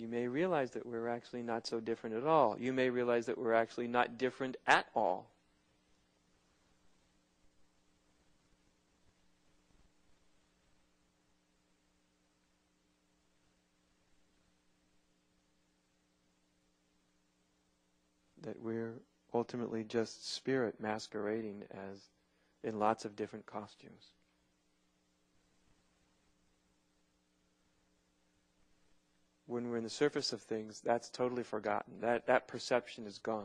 You may realize that we're actually not so different at all. You may realize that we're actually not different at all. That we're ultimately just spirit masquerading as in lots of different costumes. When we're in the surface of things, that's totally forgotten. That perception is gone.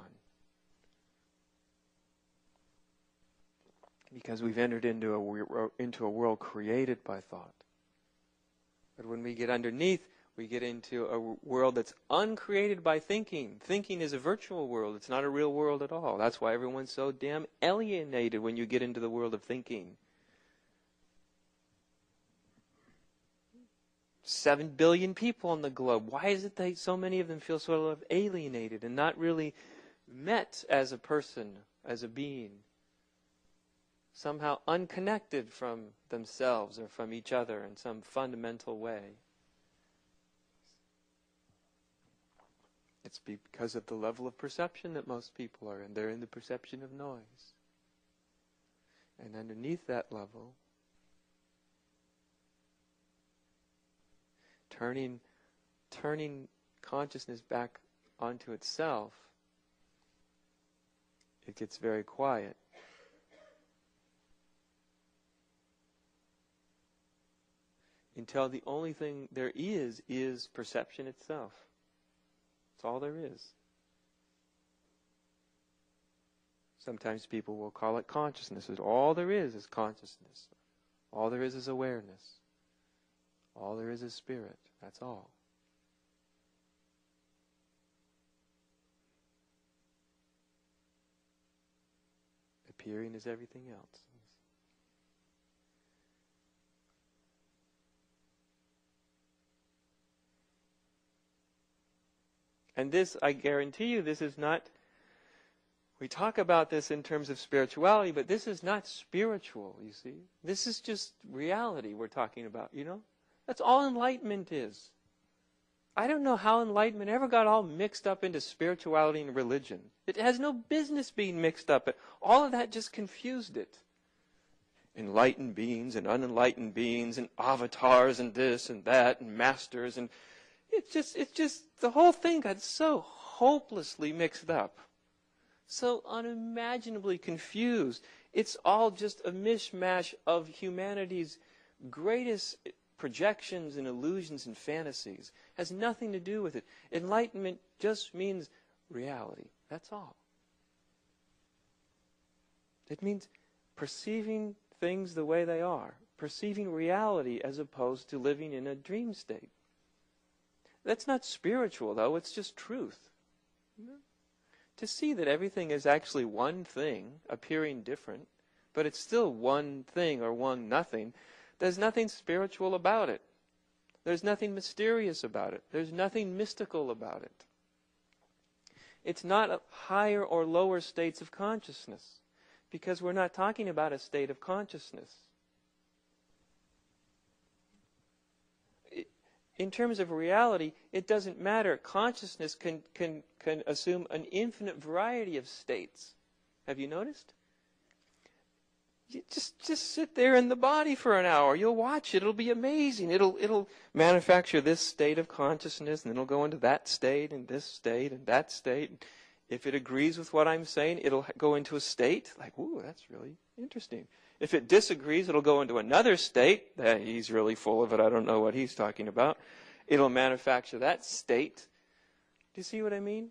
Because we've entered into a world created by thought. But when we get underneath, we get into a world that's uncreated by thinking. Thinking is a virtual world. It's not a real world at all. That's why everyone's so damn alienated when you get into the world of thinking. 7 billion people on the globe. Why is it that so many of them feel sort of alienated and not really met as a person, as a being? Somehow unconnected from themselves or from each other in some fundamental way. It's because of the level of perception that most people are in. They're in the perception of noise. And underneath that level, turning consciousness back onto itself, it gets very quiet. Until the only thing there is perception itself. That's all there is. Sometimes people will call it consciousness. All there is consciousness. All there is awareness. All there is spirit. That's all. Appearing is everything else. And this, I guarantee you, this is not, we talk about this in terms of spirituality, but this is not spiritual, you see. This is just reality we're talking about, you know. That's all enlightenment is. I don't know how enlightenment ever got all mixed up into spirituality and religion. It has no business being mixed up. All of that just confused it. Enlightened beings and unenlightened beings and avatars and this and that and masters and it's just the whole thing got so hopelessly mixed up. So unimaginably confused. It's all just a mishmash of humanity's greatest projections and illusions and fantasies. Has nothing to do with it. Enlightenment just means reality. That's all. It means perceiving things the way they are. Perceiving reality as opposed to living in a dream state. That's not spiritual, though. It's just truth. To see that everything is actually one thing, appearing different, but it's still one thing or one nothing, there's nothing spiritual about it. There's nothing mysterious about it. There's nothing mystical about it. It's not higher or lower states of consciousness, because we're not talking about a state of consciousness. In terms of reality, it doesn't matter. Consciousness can assume an infinite variety of states. Have you noticed? You just sit there in the body for an hour. You'll watch it. It'll be amazing. It'll manufacture this state of consciousness, and then it'll go into that state, and this state, and that state. If it agrees with what I'm saying, it'll go into a state like, ooh, that's really interesting. If it disagrees, it'll go into another state. He's really full of it. I don't know what he's talking about. It'll manufacture that state. Do you see what I mean?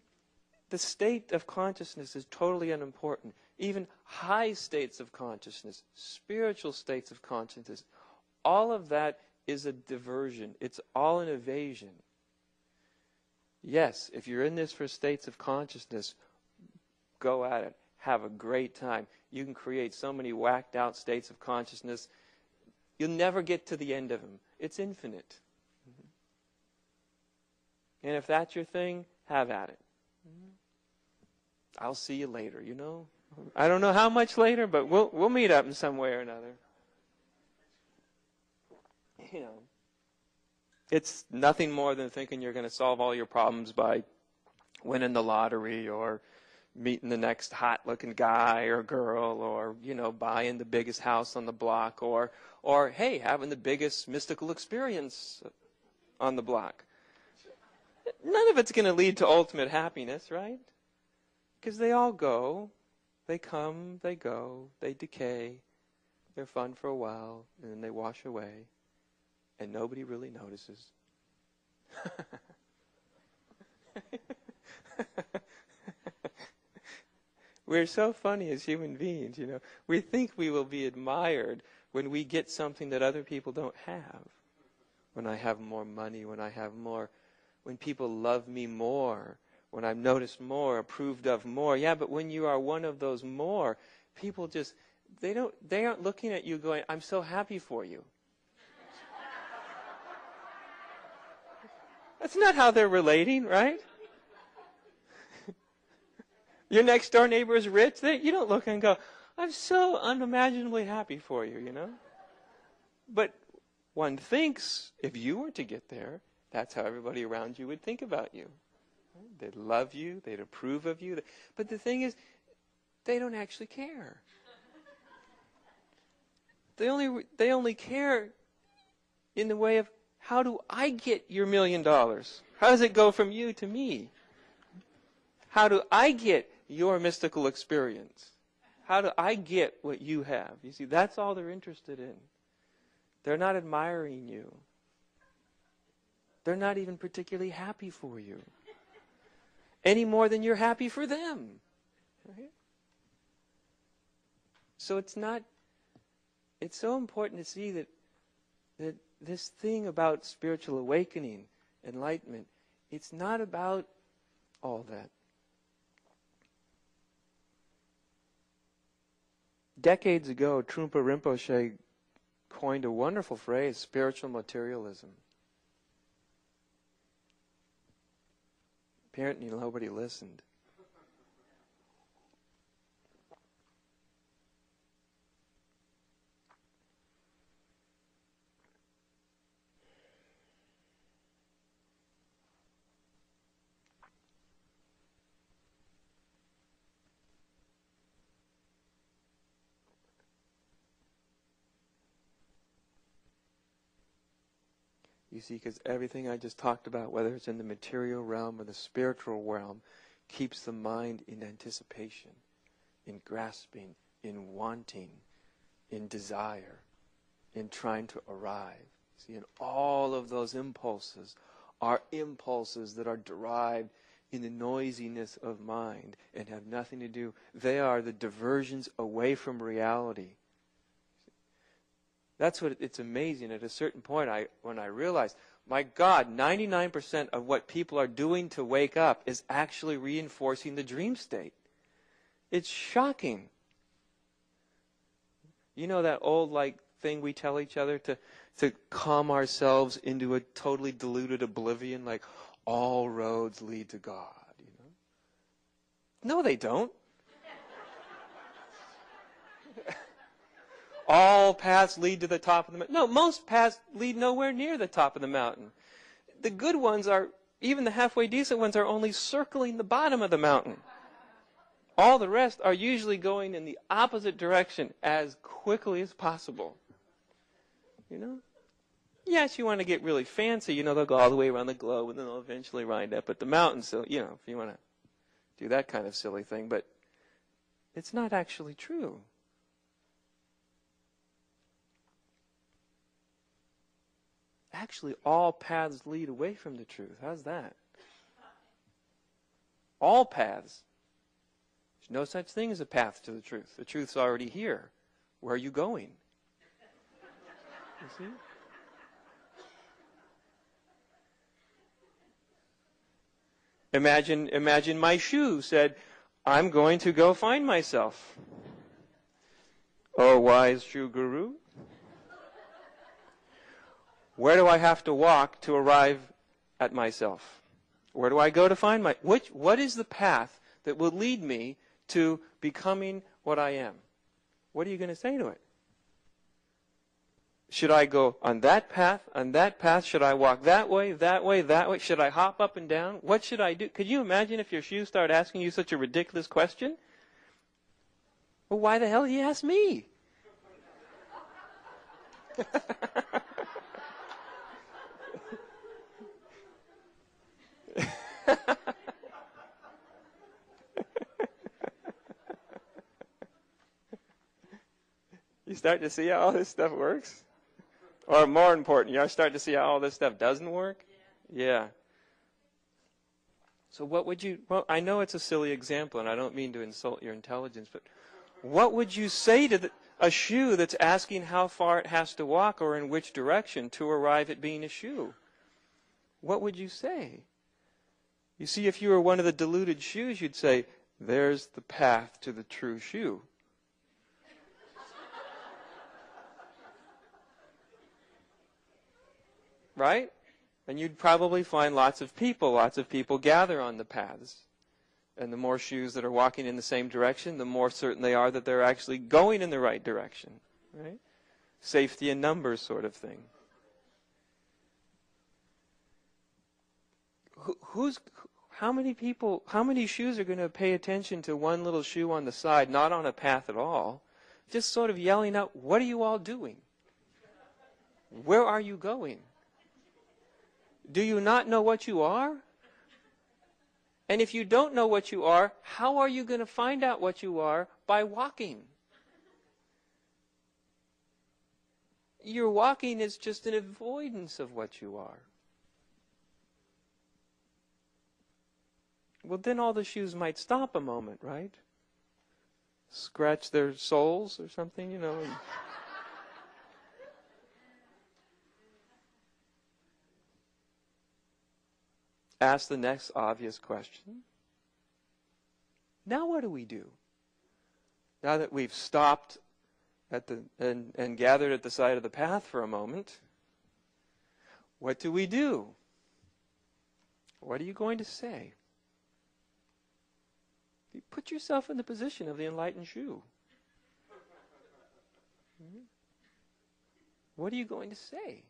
The state of consciousness is totally unimportant. Even high states of consciousness, spiritual states of consciousness, all of that is a diversion. It's all an evasion. Yes, if you're in this for states of consciousness, go at it. Have a great time. You can create so many whacked out states of consciousness. You'll never get to the end of them. It's infinite. And if that's your thing, have at it. I'll see you later, you know. I don't know how much later, but we'll meet up in some way or another. You know. It's nothing more than thinking you're going to solve all your problems by winning the lottery or meeting the next hot-looking guy or girl or, buying the biggest house on the block or hey, having the biggest mystical experience on the block. None of it's going to lead to ultimate happiness, right? Because they all go. They come, they go, they decay. They're fun for a while, and then they wash away. And nobody really notices. We're so funny as human beings, We think we will be admired when we get something that other people don't have. When I have more money, when people love me more, when I'm noticed more, approved of more. Yeah, but when you are one of those more, people just, they aren't looking at you going, I'm so happy for you. That's not how they're relating, right? Your next door neighbor is rich. You don't look and go, I'm so unimaginably happy for you, But one thinks if you were to get there, that's how everybody around you would think about you. They'd love you. They'd approve of you. But the thing is, they don't actually care. They only care in the way of, how do I get your $1 million? How does it go from you to me? How do I get your mystical experience? How do I get what you have? You see, that's all they're interested in. They're not admiring you. They're not even particularly happy for you. Any more than you're happy for them. Right? So it's so important to see that this thing about spiritual awakening, enlightenment, it's not about all that. Decades ago, Trungpa Rinpoche coined a wonderful phrase, spiritual materialism. Apparently nobody listened. You see, because everything I just talked about, whether it's in the material realm or the spiritual realm, keeps the mind in anticipation, in grasping, in wanting, in desire, in trying to arrive. See, and all of those impulses are impulses that are derived in the noisiness of mind and have nothing to do. They are the diversions away from reality. That's what it's amazing. At a certain point, when I realized, my God, 99% of what people are doing to wake up is actually reinforcing the dream state. It's shocking. You know that old thing we tell each other to calm ourselves into a totally deluded oblivion, like all roads lead to God. No, they don't. All paths lead to the top of the mountain. No, most paths lead nowhere near the top of the mountain. The good ones are, even the halfway decent ones, are only circling the bottom of the mountain. All the rest are usually going in the opposite direction as quickly as possible. Yes, you want to get really fancy. They'll go all the way around the globe and then they'll eventually wind up at the mountain. So, if you want to do that kind of silly thing. But it's not actually true. Actually, all paths lead away from the truth. How's that? All paths. There's no such thing as a path to the truth. The truth's already here. Where are you going? You see? Imagine my shoe said, I'm going to go find myself. Oh, wise shoe guru. Where do I have to walk to arrive at myself? Where do I go to find what is the path that will lead me to becoming what I am? What are you going to say to it? Should I go on that path, on that path? Should I walk that way, that way, that way? Should I hop up and down? What should I do? Could you imagine if your shoes start asking you such a ridiculous question? Well, why the hell did he ask me? You start to see how all this stuff works? Or more important, you start to see how all this stuff doesn't work? Yeah. So what would you, well, I know it's a silly example, and I don't mean to insult your intelligence, but what would you say to a shoe that's asking how far it has to walk or in which direction to arrive at being a shoe? What would you say? You see, if you were one of the deluded shoes, you'd say, there's the path to the true shoe. Right? And you'd probably find lots of people gather on the paths. And the more shoes that are walking in the same direction, the more certain they are that they're actually going in the right direction. Right? Safety in numbers sort of thing. How many shoes are going to pay attention to one little shoe on the side, not on a path at all, just sort of yelling out, what are you all doing? Where are you going? Do you not know what you are? And if you don't know what you are, how are you going to find out what you are? By walking. Your walking is just an avoidance of what you are. Well, then all the shoes might stop a moment, right? Scratch their soles or something, you know. Ask the next obvious question. Now what do we do? Now that we've stopped and gathered at the side of the path for a moment, what do we do? What are you going to say? You put yourself in the position of the enlightened shoe. What are you going to say?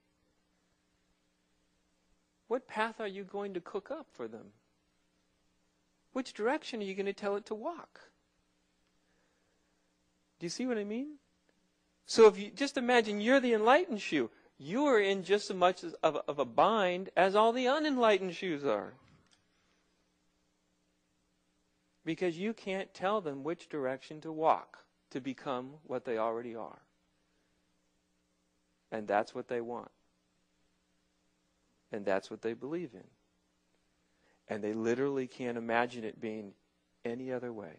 What path are you going to cook up for them? Which direction are you going to tell it to walk? Do you see what I mean? So if you just imagine you're the enlightened shoe, you are in just as much of a bind as all the unenlightened shoes are. Because you can't tell them which direction to walk to become what they already are. And that's what they want. And that's what they believe in. And they literally can't imagine it being any other way.